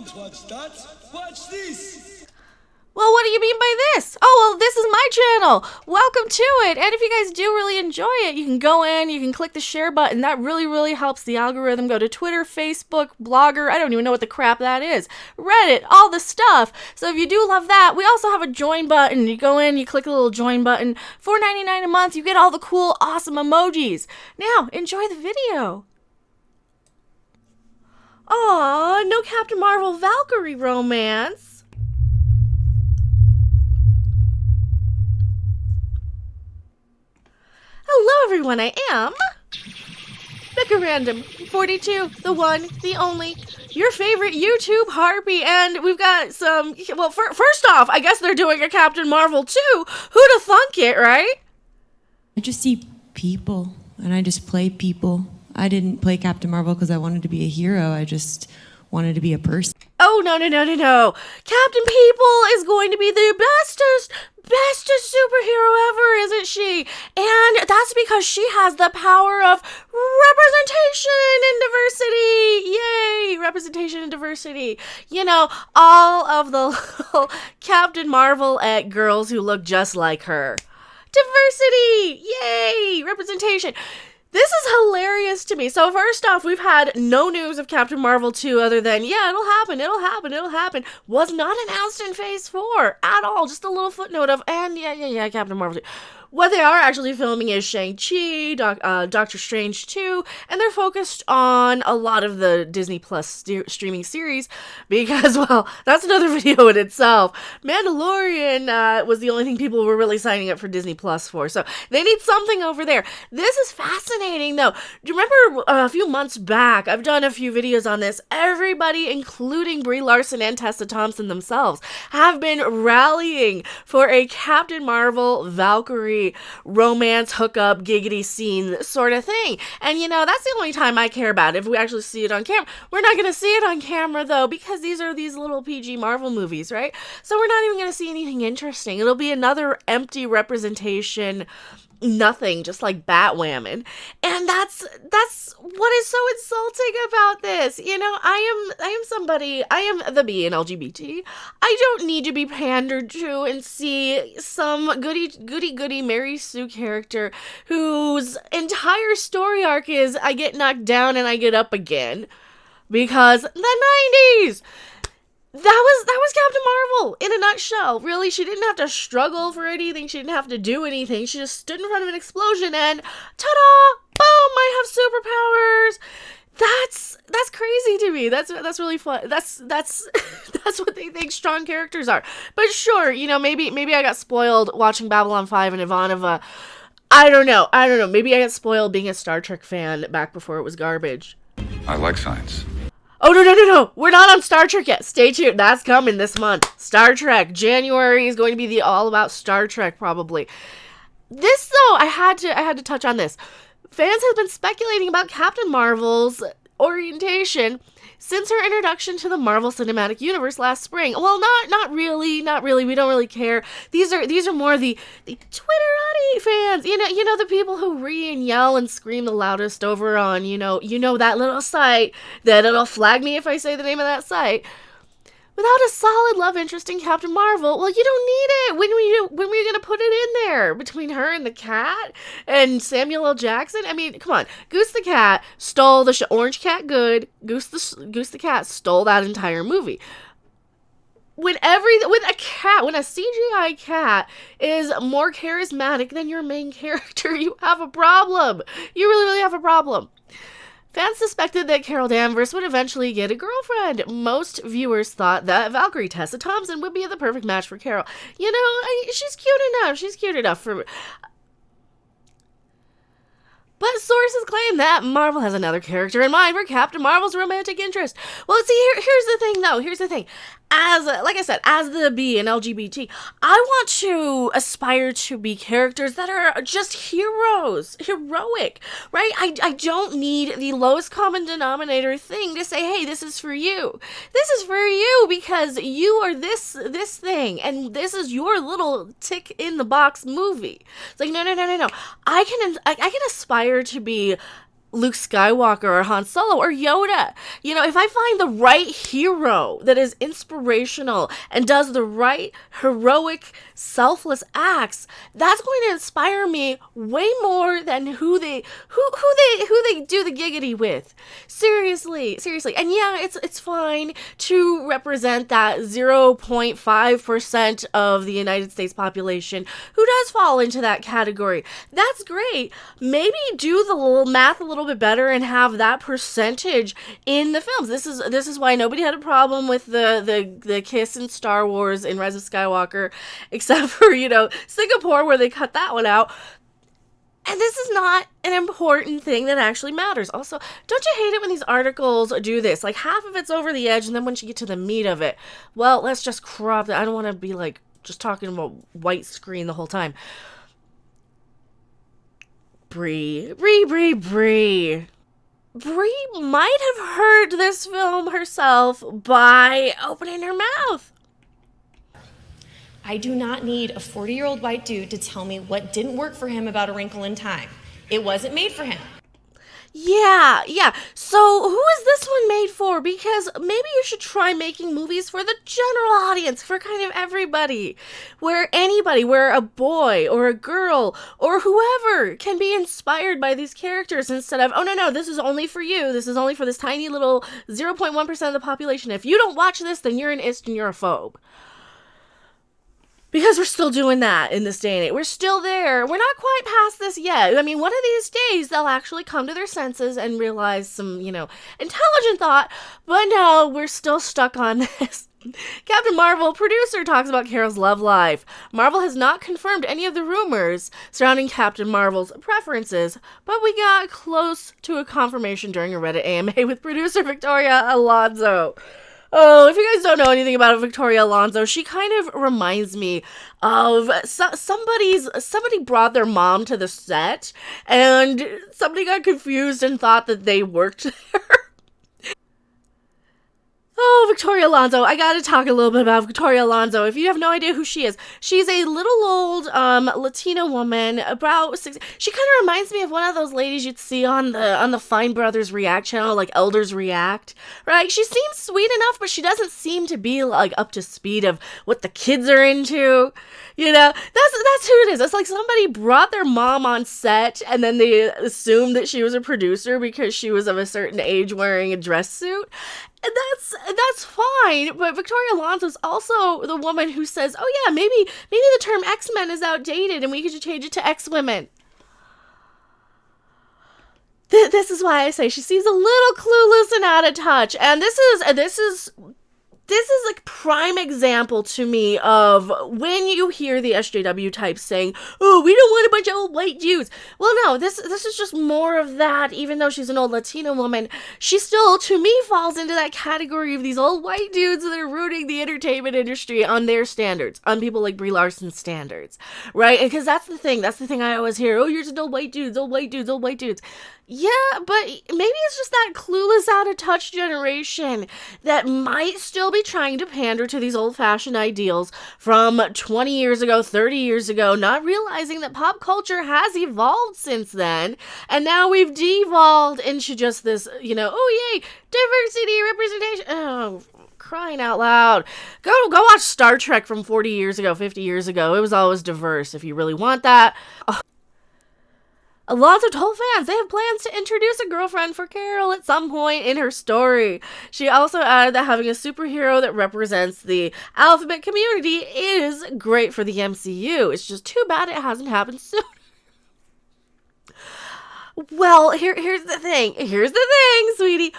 Don't watch that. Watch this. Well, what do you mean by this? Oh, well, this is my channel. Welcome to it. And if you guys do really enjoy it, you can go in, you can click the share button. That really, really helps the algorithm. Go to Twitter, Facebook, Blogger. I don't even know what the crap that is. Reddit, all the stuff. So if you do love that, we also have a join button. You go in, you click the little join button. $4.99 a month. You get all the cool, awesome emojis. Now, enjoy the video. Aw, no Captain Marvel Valkyrie romance. Hello everyone, I am Becca Random 42, the one, the only, your favorite YouTube harpy, and we've got some, well, first off, I guess they're doing a Captain Marvel too. Who'd have thunk it, right? I just see people, and I just play people. I didn't play Captain Marvel because I wanted to be a hero. I just wanted to be a person. Oh, no. Captain People is going to be the bestest superhero ever, isn't she? And that's because she has the power of representation and diversity. Yay, representation and diversity. You know, all of the little Captain Marvel girls who look just like her. Diversity, yay, representation. This is hilarious to me. So first off, we've had no news of Captain Marvel 2 other than, yeah, it'll happen. Was not announced in Phase 4 at all. Just a little footnote of, and yeah, Captain Marvel 2. What they are actually filming is Shang-Chi, Doctor Strange 2, and they're focused on a lot of the Disney Plus streaming series because, well, that's another video in itself. Mandalorian was the only thing people were really signing up for Disney Plus for, so they need something over there. This is fascinating, though. Do you remember a few months back, I've done a few videos on this, everybody, including Brie Larson and Tessa Thompson themselves, have been rallying for a Captain Marvel Valkyrie romance hookup giggity scene sort of thing. And you know, that's the only time I care about it, if we actually see it on camera. We're not going to see it on camera though, because these are these little PG Marvel movies, right? So we're not even going to see anything interesting. It'll be another empty representation, nothing, just like Batwoman. And that's what is so insulting about this. You know, I am the B in LGBT. I don't need to be pandered to and see some goody Mary Sue character whose entire story arc is I get knocked down and I get up again. Because the 90s! That was Captain Marvel in a nutshell. Really, she didn't have to struggle for anything. She didn't have to do anything. She just stood in front of an explosion and ta-da! Boom! I have superpowers. That's crazy to me. That's really fun. That's what they think strong characters are. But sure, you know, maybe I got spoiled watching Babylon 5 and Ivanova. I don't know. Maybe I got spoiled being a Star Trek fan back before it was garbage. I like science. Oh, no. We're not on Star Trek yet. Stay tuned. That's coming this month. Star Trek. January is going to be all about Star Trek, probably. This, though, I had to touch on this. Fans have been speculating about Captain Marvel's orientation since her introduction to the Marvel Cinematic Universe last spring. Well, not really. We don't really care. These are more the Twitterati fans. You know the people who and yell and scream the loudest over on, you know that little site that it'll flag me if I say the name of that site. Without a solid love interest in Captain Marvel, well, you don't need it. When were you going to put it in there? Between her and the cat? And Samuel L. Jackson? I mean, come on. Goose the cat stole the Orange Cat good. Goose the cat stole that entire movie. When a CGI cat is more charismatic than your main character, you have a problem. You really have a problem. Fans suspected that Carol Danvers would eventually get a girlfriend. Most viewers thought that Valkyrie Tessa Thompson would be the perfect match for Carol. You know, she's cute enough for... But sources claim that Marvel has another character in mind for Captain Marvel's romantic interest. Well, see, here's the thing, though. Here's the thing. Like I said, as the B in LGBT, I want to aspire to be characters that are just heroic, right? I don't need the lowest common denominator thing to say, hey, this is for you. This is for you because you are this thing, and this is your little tick in the box movie. It's like, no. I can aspire to be Luke Skywalker or Han Solo or Yoda. You know, if I find the right hero that is inspirational and does the right heroic, selfless acts, that's going to inspire me way more than who they do the giggity with. Seriously. And yeah, it's fine to represent that 0.5% of the United States population who does fall into that category. That's great. Maybe do the little math a little bit better and have that percentage in the films. This is why nobody had a problem with the kiss in Star Wars in Rise of Skywalker, except for, Singapore, where they cut that one out. And this is not an important thing that actually matters. Also, don't you hate it when these articles do this? Like, half of it's over the edge, and then once you get to the meat of it, well, let's just crop that. I don't want to be, like, just talking about white screen the whole time. Brie might have heard this film herself by opening her mouth. I do not need a 40-year-old white dude to tell me what didn't work for him about A Wrinkle in Time. It wasn't made for him. Yeah. So who is this one made for? Because maybe you should try making movies for the general audience, for kind of everybody. Where a boy or a girl or whoever can be inspired by these characters instead of, oh no, this is only for you. This is only for this tiny little 0.1% of the population. If you don't watch this, then you're an ist and you're a phobe. Because we're still doing that in this day and age. We're still there. We're not quite past this yet. I mean, one of these days, they'll actually come to their senses and realize some, intelligent thought. But no, we're still stuck on this. Captain Marvel, producer, talks about Carol's love life. Marvel has not confirmed any of the rumors surrounding Captain Marvel's preferences, but we got close to a confirmation during a Reddit AMA with producer Victoria Alonso. Oh, if you guys don't know anything about Victoria Alonso, she kind of reminds me of somebody brought their mom to the set and somebody got confused and thought that they worked there. Oh, Victoria Alonso. I gotta talk a little bit about Victoria Alonso. If you have no idea who she is, she's a little old Latina woman, about 60. She kind of reminds me of one of those ladies you'd see on the Fine Brothers React channel, like Elders React, right? She seems sweet enough, but she doesn't seem to be like up to speed of what the kids are into. That's who it is. It's like somebody brought their mom on set and then they assumed that she was a producer because she was of a certain age wearing a dress suit. And that's fine, but Victoria Alonso is also the woman who says, oh yeah, maybe the term X-Men is outdated and we could change it to X-Women. This is why I say she seems a little clueless and out of touch. And this is a prime example to me of when you hear the SJW types saying, oh, we don't want a bunch of old white dudes. Well, no, this is just more of that. Even though she's an old Latina woman, she still, to me, falls into that category of these old white dudes that are ruining the entertainment industry on their standards, on people like Brie Larson's standards, right? Because that's the thing I always hear. Oh, you're just old white dudes. Yeah, but maybe it's just that clueless, out-of-touch generation that might still be trying to pander to these old-fashioned ideals from 20 years ago, 30 years ago, not realizing that pop culture has evolved since then, and now we've devolved into just this, oh yay, diversity, representation, oh, crying out loud. Go watch Star Trek from 40 years ago, 50 years ago. It was always diverse if you really want that. Alonso told fans they have plans to introduce a girlfriend for Carol at some point in her story. She also added that having a superhero that represents the alphabet community is great for the MCU. It's just too bad it hasn't happened sooner. Well, here's the thing, sweetie.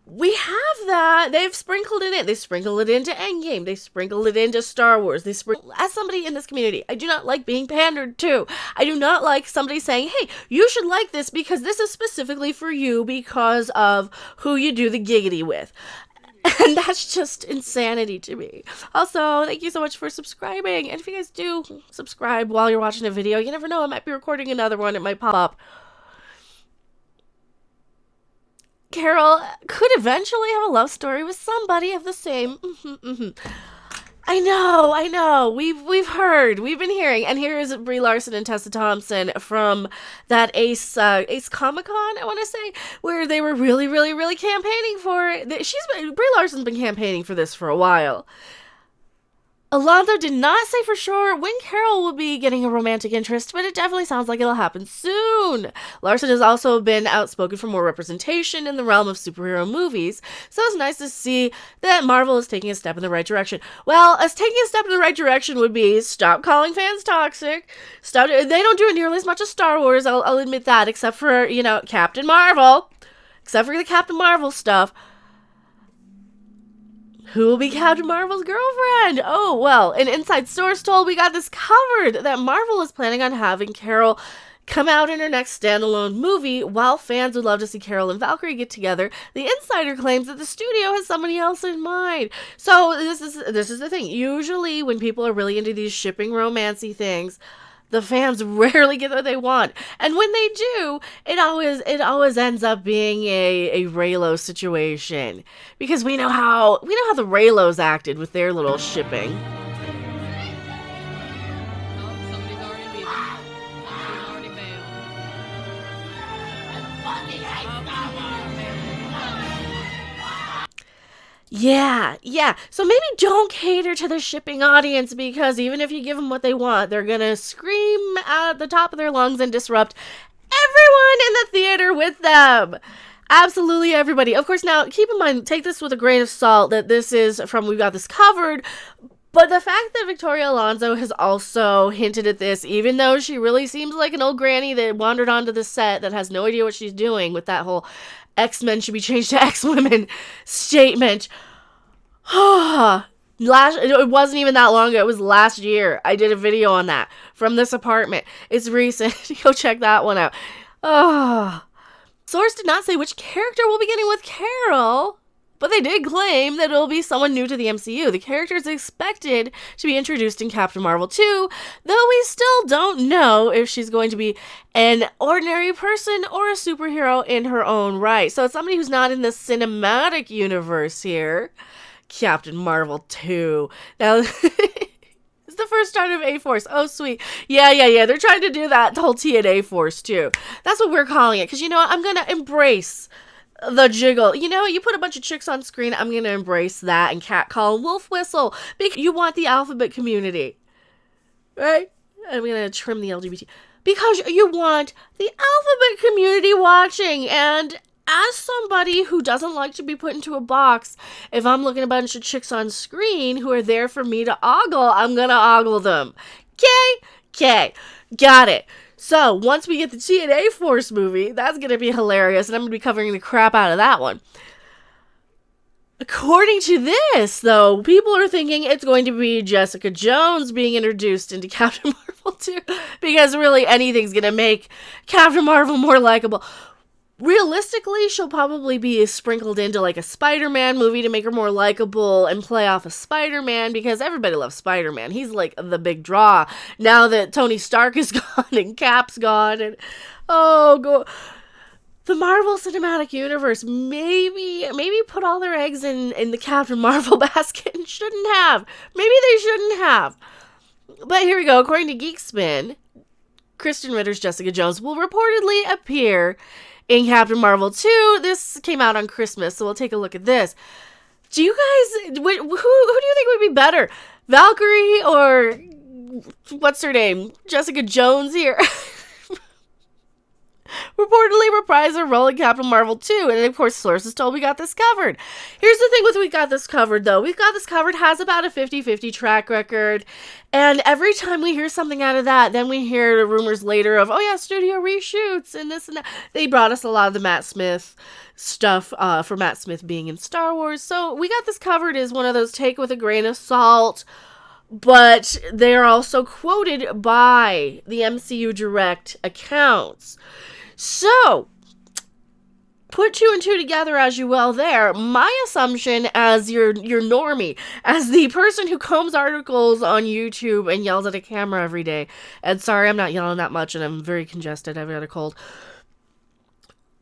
We have that. They've sprinkled it in. They sprinkled it into Endgame. They sprinkled it into Star Wars. As somebody in this community, I do not like being pandered to. I do not like somebody saying, hey, you should like this because this is specifically for you because of who you do the giggity with. And that's just insanity to me. Also, thank you so much for subscribing. And if you guys do subscribe while you're watching a video, you never know, I might be recording another one. It might pop up. Carol could eventually have a love story with somebody of the same I know. We've heard, we've been hearing, and here's Brie Larson and Tessa Thompson from that Ace Comic Con, I want to say, where they were really, really, really campaigning for it. Brie Larson's been campaigning for this for a while. Alonso did not say for sure when Carol will be getting a romantic interest, but it definitely sounds like it'll happen soon. Larson has also been outspoken for more representation in the realm of superhero movies, so it's nice to see that Marvel is taking a step in the right direction. Well, as taking a step in the right direction would be stop calling fans toxic. They don't do it nearly as much as Star Wars, I'll admit that, except for, Captain Marvel. Except for the Captain Marvel stuff. Who will be Captain Marvel's girlfriend? Oh, well, an inside source told we got this covered that Marvel is planning on having Carol come out in her next standalone movie. While fans would love to see Carol and Valkyrie get together, the insider claims that the studio has somebody else in mind. So this is the thing. Usually when people are really into these shipping romancy things, the fans rarely get what they want. And when they do, it always ends up being a Raylo situation. Because we know how the Raylos acted with their little shipping. Somebody's already leaving. Somebody's already bailed. Yeah. So maybe don't cater to the shipping audience, because even if you give them what they want, they're gonna scream at the top of their lungs and disrupt everyone in the theater with them. Absolutely everybody. Of course, now keep in mind, take this with a grain of salt that this is from We've Got This Covered. But the fact that Victoria Alonso has also hinted at this, even though she really seems like an old granny that wandered onto the set that has no idea what she's doing with that whole X-Men should be changed to X-Women statement. It wasn't even that long ago. It was last year. I did a video on that from this apartment. It's recent. Go check that one out. Source did not say which character we'll be getting with Carol, but they did claim that it'll be someone new to the MCU. The character is expected to be introduced in Captain Marvel 2, though we still don't know if she's going to be an ordinary person or a superhero in her own right. So it's somebody who's not in the cinematic universe here. Captain Marvel 2. Now, it's the first start of A-Force. Oh, sweet. Yeah. They're trying to do that whole TNA Force, too. That's what we're calling it. Because, you know what? I'm going to embrace the jiggle. You put a bunch of chicks on screen, I'm going to embrace that and catcall and wolf whistle. Because you want the alphabet community. Right? I'm going to trim the LGBT. Because you want the alphabet community watching. And as somebody who doesn't like to be put into a box, if I'm looking at a bunch of chicks on screen who are there for me to ogle, I'm going to ogle them. Okay. Got it. So, once we get the TNA Force movie, that's going to be hilarious, and I'm going to be covering the crap out of that one. According to this, though, people are thinking it's going to be Jessica Jones being introduced into Captain Marvel 2, because really anything's going to make Captain Marvel more likable. Realistically, she'll probably be sprinkled into like a Spider-Man movie to make her more likable and play off of Spider-Man, because everybody loves Spider-Man. He's like the big draw now that Tony Stark is gone and Cap's gone. And the Marvel Cinematic Universe maybe put all their eggs in the Captain Marvel basket and shouldn't have. Maybe they shouldn't have. But here we go. According to Geekspin, Kristen Ritter's Jessica Jones will reportedly appear in Captain Marvel 2. This came out on Christmas, so we'll take a look at this. Do you guys, who do you think would be better? Valkyrie or, what's her name? Jessica Jones here. Reportedly reprise her role in Captain Marvel 2, and of course sources told We Got This Covered. Here's the thing with We Got This Covered, though. We Got This Covered has about a 50-50 track record, and every time we hear something out of that, then we hear the rumors later of, studio reshoots and this and that. They brought us a lot of the Matt Smith stuff for Matt Smith being in Star Wars, so We Got This Covered is one of those take with a grain of salt, but they're also quoted by the MCU Direct accounts. So, put two and two together as you will there. My assumption as your normie, as the person who combs articles on YouTube and yells at a camera every day, and sorry I'm not yelling that much and I'm very congested, I've got a cold.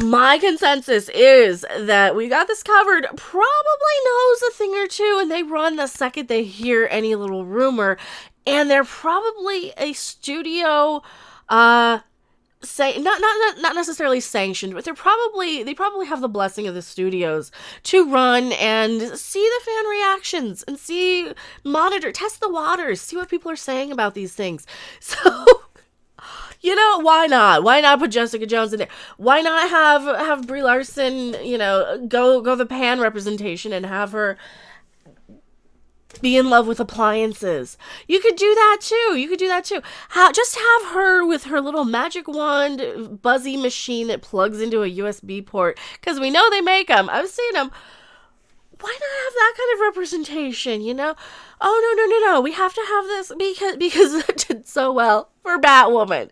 My consensus is that we got this covered. Probably knows a thing or two, and they run the second they hear any little rumor. And they're probably a studio, not necessarily sanctioned, but they probably have the blessing of the studios to run and see the fan reactions and test the waters, see what people are saying about these things. So. You know, why not? Why not put Jessica Jones in there? Why not have Brie Larson, go the pan representation and have her be in love with appliances? You could do that too. Just have her with her little magic wand buzzy machine that plugs into a USB port, because we know they make them. I've seen them. Why not have that kind of representation, Oh, no. We have to have this because it did so well for Batwoman.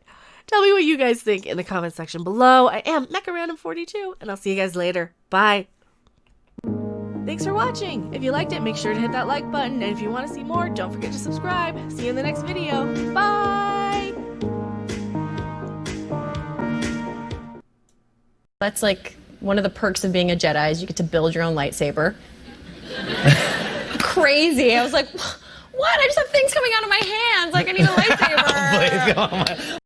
Tell me what you guys think in the comment section below. I am MechaRandom42, and I'll see you guys later. Bye. Thanks for watching. If you liked it, make sure to hit that like button. And if you want to see more, don't forget to subscribe. See you in the next video. Bye. That's like one of the perks of being a Jedi is you get to build your own lightsaber. Crazy. I was like, what? I just have things coming out of my hands. Like, I need a lightsaber.